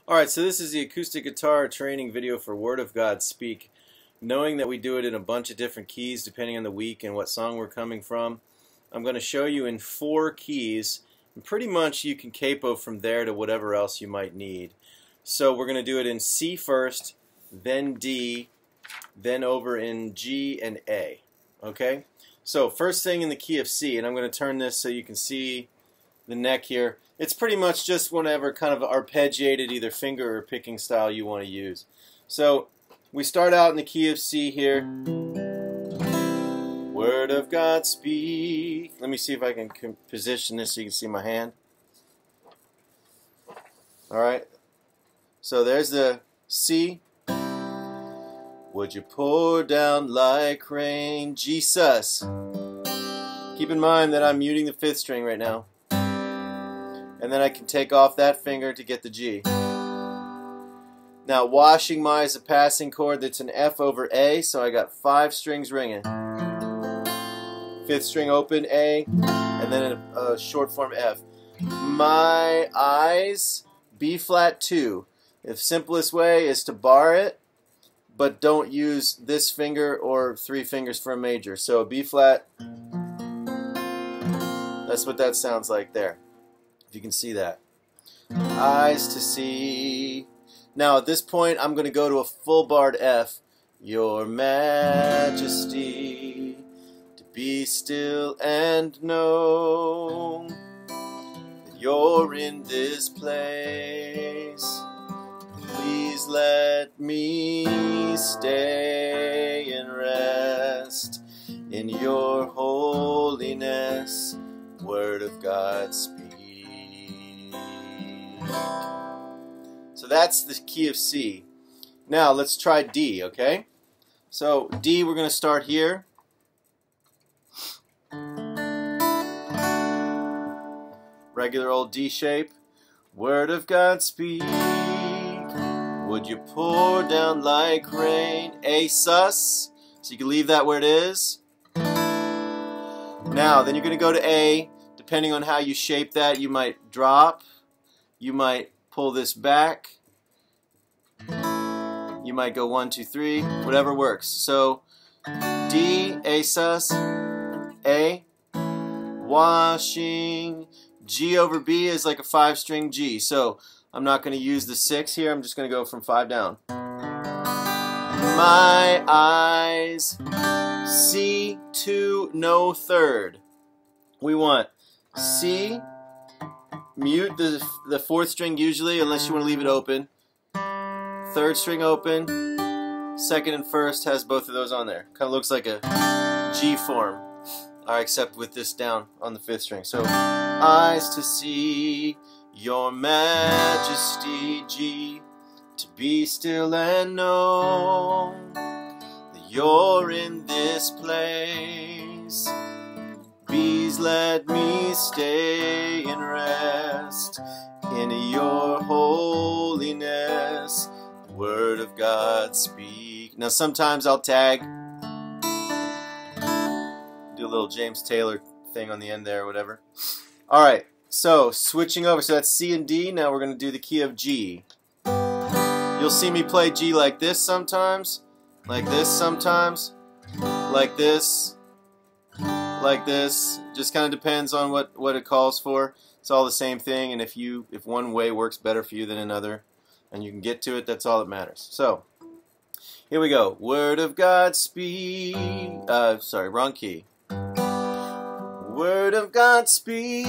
Alright, so this is the acoustic guitar training video for Word of God Speak. Knowing that we do it in a bunch of different keys depending on the week and what song we're coming from, I'm going to show you in 4 keys, and pretty much you can capo from there to whatever else you might need. So we're going to do it in C first, then D, then over in G and A. Okay? So first thing in the key of C, and I'm going to turn this so you can see the neck here. It's pretty much just whatever kind of arpeggiated either finger or picking style you want to use. So we start out in the key of C here. Word of God speak. Let me see if I can position this so you can see my hand. Alright. So there's the C. Would you pour down like rain, Jesus? Keep in mind that I'm muting the 5th string right now. And then I can take off that finger to get the G. Now washing my is a passing chord that's an F over A, so I got 5 strings ringing. 5th string open A, and then a short form F. My eyes, B flat 2. The simplest way is to bar it, but don't use this finger or 3 fingers for a major. So B flat, that's what that sounds like there. If you can see that. Eyes to see. Now at this point I'm going to go to a full barred F. Your Majesty, to be still and know that you're in this place. Please let me stay and rest in your holiness. Word of God speak. So that's the key of C. Now let's try D, okay? So D, we're going to start here. Regular old D shape. Word of God speak. Would you pour down like rain? A sus. So you can leave that where it is. Now, then you're going to go to A. Depending on how you shape that, you might drop. You might pull this back. You might go 1, 2, 3, whatever works. So D, A sus, A, washing, G over B is like a 5-string G. So I'm not going to use the 6 here. I'm just going to go from 5 down. My eyes, C, 2, no 3rd. We want C, mute the 4th string usually, unless you want to leave it open. 3rd string open. 2nd and 1st has both of those on there. Kind of looks like a G form. Except with this down on the 5th string. So, eyes to see your Majesty, G, to be still and know that you're in this place. Please let me stay and rest in your holiness. Word of God speak. Now sometimes I'll tag, do a little James Taylor thing on the end there or whatever. Alright, so switching over. So that's C and D. Now we're going to do the key of G. You'll see me play G like this sometimes, like this sometimes, like this, like this. Just kind of depends on what it calls for. It's all the same thing, and if one way works better for you than another and you can get to it, that's all that matters. So here we go. Word of God speak. Sorry, wrong key. Word of God speak.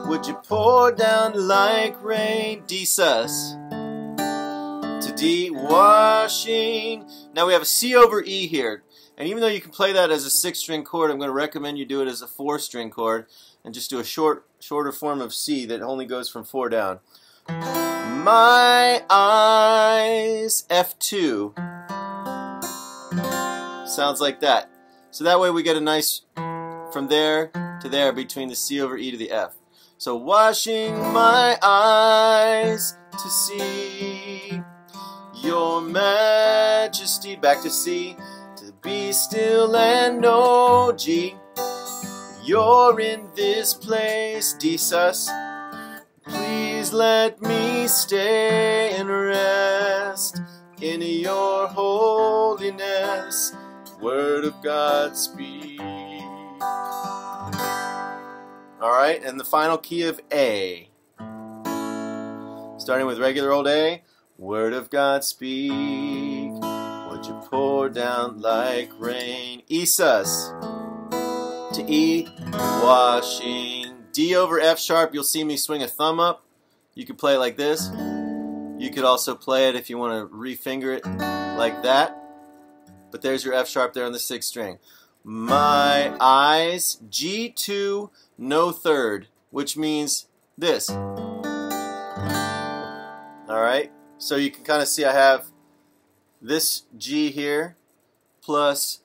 Would you pour down like rain? D sus. To D, washing. Now we have a C over E here. And even though you can play that as a 6-string chord, I'm going to recommend you do it as a 4-string chord and just do a shorter form of C that only goes from 4 down. My eyes, F2. Sounds like that. So that way we get a nice from there to there between the C over E to the F. So washing my eyes to see your Majesty, back to C, to be still and know, G, you're in this place, D sus, please Please let me stay and rest in your holiness. Word of God speak. Alright, and the final key of A. Starting with regular old A. Word of God speak. Would you pour down like rain? E sus. To E. Washing. D over F sharp. You'll see me swing a thumb up. You could play it like this. You could also play it if you want to refinger it like that. But there's your F sharp there on the 6th string. My eyes, G2, no third, which means this. Alright, so you can kind of see I have this G here plus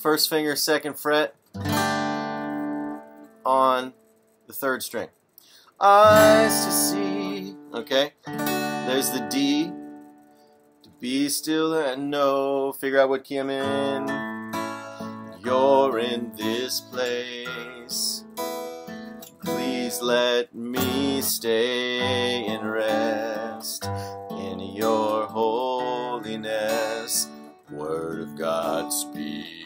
1st finger, 2nd fret on the 3rd string. Eyes to see. Okay, there's the D. To be still and know. Figure out what key I'm in. You're in this place. Please let me stay and rest in your holiness. Word of God speak.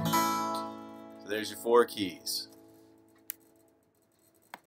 So there's your 4 keys.